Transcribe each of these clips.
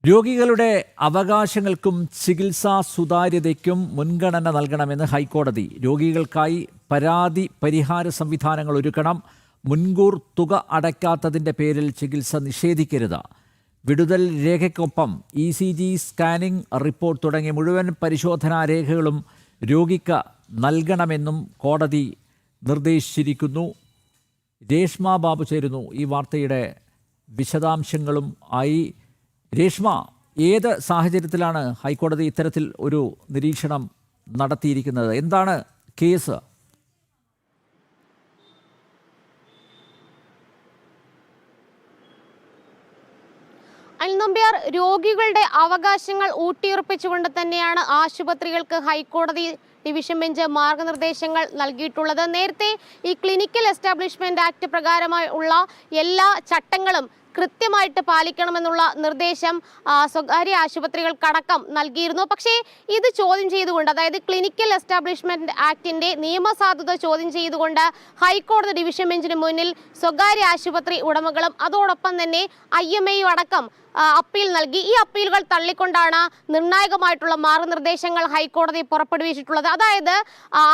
രോഗികളുടെ അവകാശങ്ങൾക്കും ചികിത്സാ സുതാര്യതയ്ക്കും മുൻഗണന നൽകണമെന്ന് ഹൈക്കോടതി. രോഗികൾക്കായി പരാതി പരിഹാര സംവിധാനങ്ങൾ ഒരുക്കണം. മുൻകൂർ തുക അടയ്ക്കാത്തതിൻ്റെ പേരിൽ ചികിത്സ നിഷേധിക്കരുത്. വിടുതൽ രേഖയ്ക്കൊപ്പം ECG സ്കാനിംഗ് റിപ്പോർട്ട് തുടങ്ങിയ മുഴുവൻ പരിശോധനാ രേഖകളും രോഗിക്ക് നൽകണമെന്നും കോടതി നിർദ്ദേശിച്ചിരിക്കുന്നു. രേഷ്മ ബാബു ചേരുന്നു ഈ വാർത്തയുടെ വിശദാംശങ്ങളും ആയി. രേഷ്മ, ഏത് സാഹചര്യത്തിലാണ് ഹൈക്കോടതി ഇത്തരത്തിൽ ഒരു നിരീക്ഷണം നടത്തിയിരിക്കുന്നത്? എന്താണ് കേസ്? അനിൽ, രോഗികളുടെ അവകാശങ്ങൾ ഊട്ടിയുറപ്പിച്ചുകൊണ്ട് തന്നെയാണ് ആശുപത്രികൾക്ക് ഹൈക്കോടതി ഡിവിഷൻ ബെഞ്ച് മാർഗനിർദ്ദേശങ്ങൾ നൽകിയിട്ടുള്ളത്. നേരത്തെ ഈ ക്ലിനിക്കൽ എസ്റ്റാബ്ലിഷ്മെന്റ് ആക്ട് പ്രകാരമുള്ള എല്ലാ ചട്ടങ്ങളും കൃത്യമായിട്ട് പാലിക്കണമെന്നുള്ള നിർദ്ദേശം സ്വകാര്യ ആശുപത്രികൾക്കടക്കം നൽകിയിരുന്നു. പക്ഷേ ഇത് ചോദ്യം ചെയ്തുകൊണ്ട്, അതായത് ക്ലിനിക്കൽ എസ്റ്റാബ്ലിഷ്മെന്റ് ആക്ടിന്റെ നിയമസാധുത ചോദ്യം ചെയ്തുകൊണ്ട് ഹൈക്കോടതി ഡിവിഷൻ ബെഞ്ചിന് മുന്നിൽ സ്വകാര്യ ആശുപത്രി ഉടമകളും അതോടൊപ്പം തന്നെ IMAയും അടക്കം അപ്പീൽ നൽകി. ഈ അപ്പീലുകൾ തള്ളിക്കൊണ്ടാണ് നിർണായകമായിട്ടുള്ള മാർഗനിർദ്ദേശങ്ങൾ ഹൈക്കോടതി പുറപ്പെടുവിച്ചിട്ടുള്ളത്. അതായത്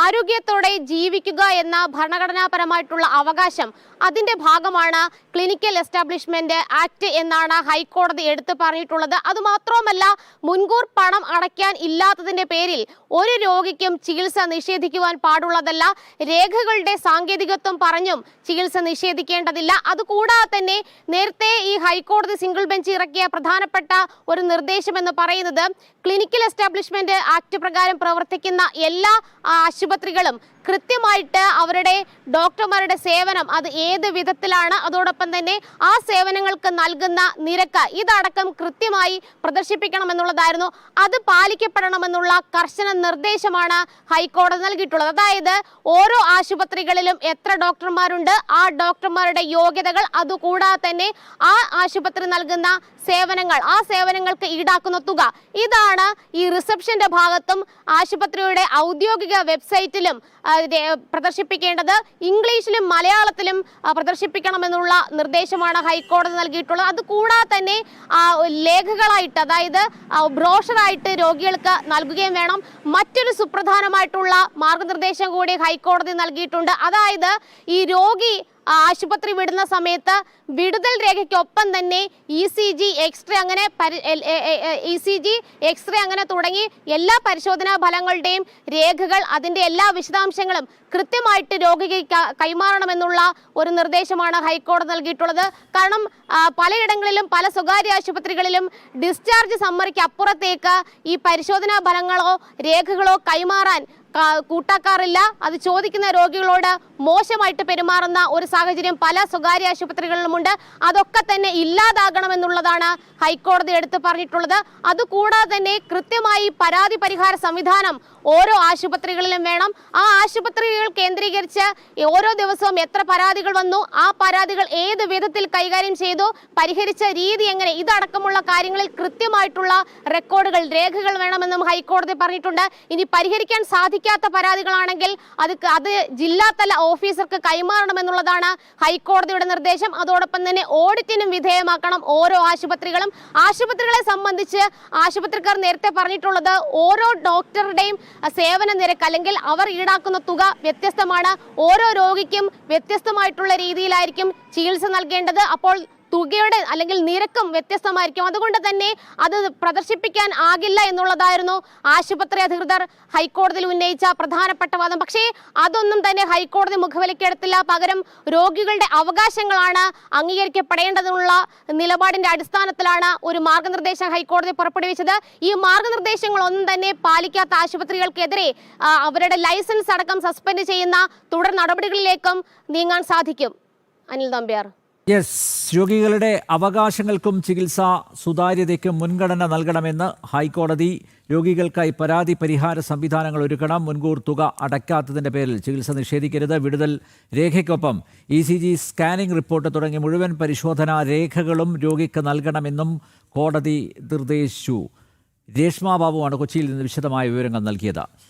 ആരോഗ്യത്തോടെ ജീവിക്കുക എന്ന ഭരണഘടനാപരമായിട്ടുള്ള അവകാശം, അതിന്റെ ഭാഗമാണ് ക്ലിനിക്കൽ എസ്റ്റാബ്ലിഷ്മെന്റ് ആക്ട് എന്നാണ് ഹൈക്കോടതി എടുത്തു പറഞ്ഞിട്ടുള്ളത്. അതുമാത്രവുമല്ല, മുൻകൂർ പണം അടയ്ക്കാൻ ഇല്ലാത്തതിന്റെ പേരിൽ ഒരു രോഗിക്കും ചികിത്സ നിഷേധിക്കുവാൻ പാടുള്ളതല്ല. രേഖകളുടെ സാങ്കേതികത്വം പറഞ്ഞും ചികിത്സ നിഷേധിക്കേണ്ടതില്ല. അതുകൂടാതെ തന്നെ നേരത്തെ ഈ ഹൈക്കോടതി സിംഗിൾ ബെഞ്ച് ഇറക്കിയ പ്രധാനപ്പെട്ട ഒരു നിർദ്ദേശം എന്ന് പറയുന്നത്, ക്ലിനിക്കൽ എസ്റ്റാബ്ലിഷ്മെന്റ് ആക്ട് പ്രകാരം പ്രവർത്തിക്കുന്ന എല്ലാ ആശുപത്രികളും കൃത്യമായിട്ട് അവരുടെ ഡോക്ടർമാരുടെ സേവനം അത് ഏത് വിധത്തിലാണ്, അതോടൊപ്പം തന്നെ ആ സേവനങ്ങൾക്ക് നൽകുന്ന നിരക്ക് ഇതടക്കം കൃത്യമായി പ്രദർശിപ്പിക്കണമെന്നുള്ളതായിരുന്നു. അത് പാലിക്കപ്പെടണമെന്നുള്ള കർശന നിർദ്ദേശമാണ് ഹൈക്കോടതി നൽകിയിട്ടുള്ളത്. അതായത് ഓരോ ആശുപത്രികളിലും എത്ര ഡോക്ടർമാരുണ്ട്, ആ ഡോക്ടർമാരുടെ യോഗ്യതകൾ, അതുകൂടാതെ തന്നെ ആ ആശുപത്രി നൽകുന്ന സേവനങ്ങൾ, ആ സേവനങ്ങൾക്ക് ഈടാക്കുന്ന തുക, ഇതാണ് ഈ റിസപ്ഷന്റെ ഭാഗത്തും ആശുപത്രിയുടെ ഔദ്യോഗിക വെബ്സൈറ്റിലും പ്രദർശിപ്പിക്കേണ്ടത്. ഇംഗ്ലീഷിലും മലയാളത്തിലും പ്രദർശിപ്പിക്കണമെന്നുള്ള നിർദ്ദേശമാണ് ഹൈക്കോടതി നൽകിയിട്ടുള്ളത്. അതുകൂടാതെ തന്നെ ലേഖകളായിട്ട്, അതായത് ബ്രോഷറായിട്ട് രോഗികൾക്ക് നൽകുകയും വേണം. മറ്റൊരു സുപ്രധാനമായിട്ടുള്ള മാർഗനിർദ്ദേശം കൂടി ഹൈക്കോടതി നൽകിയിട്ടുണ്ട്. അതായത് ഈ രോഗി ആശുപത്രി വിടുന്ന സമയത്ത് വിടുതൽ രേഖയ്ക്കൊപ്പം തന്നെ ECG, എക്സ്റേ അങ്ങനെ തുടങ്ങി എല്ലാ പരിശോധനാ ഫലങ്ങളുടെയും രേഖകൾ, അതിൻ്റെ എല്ലാ വിശദാംശങ്ങളും കൃത്യമായിട്ട് രോഗിക്ക് കൈമാറണമെന്നുള്ള ഒരു നിർദ്ദേശമാണ് ഹൈക്കോടതി നൽകിയിട്ടുള്ളത്. കാരണം പലയിടങ്ങളിലും, പല സ്വകാര്യ ആശുപത്രികളിലും ഡിസ്ചാർജ് സമ്മറിക്ക് അപ്പുറത്തേക്ക് ഈ പരിശോധനാ ഫലങ്ങളോ രേഖകളോ കൈമാറാൻ കൂട്ടാക്കാറില്ല. അത് ചോദിക്കുന്ന രോഗികളോട് മോശമായിട്ട് പെരുമാറുന്ന ഒരു സാഹചര്യം പല സ്വകാര്യ ആശുപത്രികളിലുമുണ്ട്. അതൊക്കെ തന്നെ ഇല്ലാതാകണമെന്നുള്ളതാണ് ഹൈക്കോടതി എടുത്തു പറഞ്ഞിട്ടുള്ളത്. അതുകൂടാതെ തന്നെ കൃത്യമായി പരാതി പരിഹാര സംവിധാനം ഓരോ ആശുപത്രികളിലും വേണം. ആ ആശുപത്രികൾ കേന്ദ്രീകരിച്ച് ഓരോ ദിവസവും എത്ര പരാതികൾ വന്നു, ആ പരാതികൾ ഏത് വിധത്തിൽ കൈകാര്യം ചെയ്തു, പരിഹരിച്ച രീതി എങ്ങനെ, ഇതടക്കമുള്ള കാര്യങ്ങളിൽ കൃത്യമായിട്ടുള്ള റെക്കോർഡുകൾ, രേഖകൾ വേണമെന്നും ഹൈക്കോടതി പറഞ്ഞിട്ടുണ്ട്. ഇനി പരിഹരിക്കാൻ സാധിക്കാത്ത പരാതികളാണെങ്കിൽ അത് ജില്ലാതല ഓഫീസർക്ക് കൈമാറണമെന്നുള്ളതാണ് ഹൈക്കോടതിയുടെ നിർദ്ദേശം. അതോടൊപ്പം തന്നെ ഓഡിറ്റിനും വിധേയമാക്കണം ഓരോ ആശുപത്രികളും. ആശുപത്രികളെ സംബന്ധിച്ച് ആശുപത്രിക്കാർ നേരത്തെ പറഞ്ഞിട്ടുള്ളത്, ഓരോ ഡോക്ടറുടെയും സേവന നിരക്ക് അല്ലെങ്കിൽ അവർ ഈടാക്കുന്ന തുക വ്യത്യസ്തമാണ്. ഓരോ രോഗിക്കും വ്യത്യസ്തമായിട്ടുള്ള രീതിയിലായിരിക്കും ചികിത്സ നൽകേണ്ടത്. അപ്പോൾ തുകയുടെ അല്ലെങ്കിൽ നിരക്കും വ്യത്യസ്തമായിരിക്കും. അതുകൊണ്ട് തന്നെ അത് പ്രദർശിപ്പിക്കാൻ ആകില്ല എന്നുള്ളതായിരുന്നു ആശുപത്രി അധികൃതർ ഹൈക്കോടതിയിൽ ഉന്നയിച്ച പ്രധാനപ്പെട്ട വാദം. പക്ഷേ അതൊന്നും തന്നെ ഹൈക്കോടതി മുഖവിലക്കെടുത്തില്ല. പകരം രോഗികളുടെ അവകാശങ്ങളാണ് അംഗീകരിക്കപ്പെടേണ്ടതെന്നുള്ള നിലപാടിന്റെ അടിസ്ഥാനത്തിലാണ് ഒരു മാർഗനിർദ്ദേശം ഹൈക്കോടതി പുറപ്പെടുവിച്ചത്. ഈ മാർഗനിർദ്ദേശങ്ങളൊന്നും തന്നെ പാലിക്കാത്ത ആശുപത്രികൾക്കെതിരെ അവരുടെ ലൈസൻസ് അടക്കം സസ്പെൻഡ് ചെയ്യുന്ന തുടർ നടപടികളിലേക്കും നീങ്ങാൻ സാധിക്കും. അനിൽ നമ്പ്യാർ. രോഗികളുടെ അവകാശങ്ങൾക്കും ചികിത്സാ സുതാര്യതയ്ക്കും മുൻഗണന നൽകണമെന്ന് ഹൈക്കോടതി. രോഗികൾക്കായി പരാതി പരിഹാര സംവിധാനങ്ങൾ ഒരുക്കണം. മുൻകൂർ തുക അടയ്ക്കാത്തതിൻ്റെ പേരിൽ ചികിത്സ നിഷേധിക്കരുത്. വിടുതൽ രേഖയ്ക്കൊപ്പം ECG സ്കാനിംഗ് റിപ്പോർട്ട് തുടങ്ങിയ മുഴുവൻ പരിശോധനാ രേഖകളും രോഗിക്ക് നൽകണമെന്നും കോടതി നിർദ്ദേശിച്ചു. രേഷ്മ ബാബുവാണ് കൊച്ചിയിൽ നിന്ന് വിശദമായ വിവരങ്ങൾ നൽകിയത്.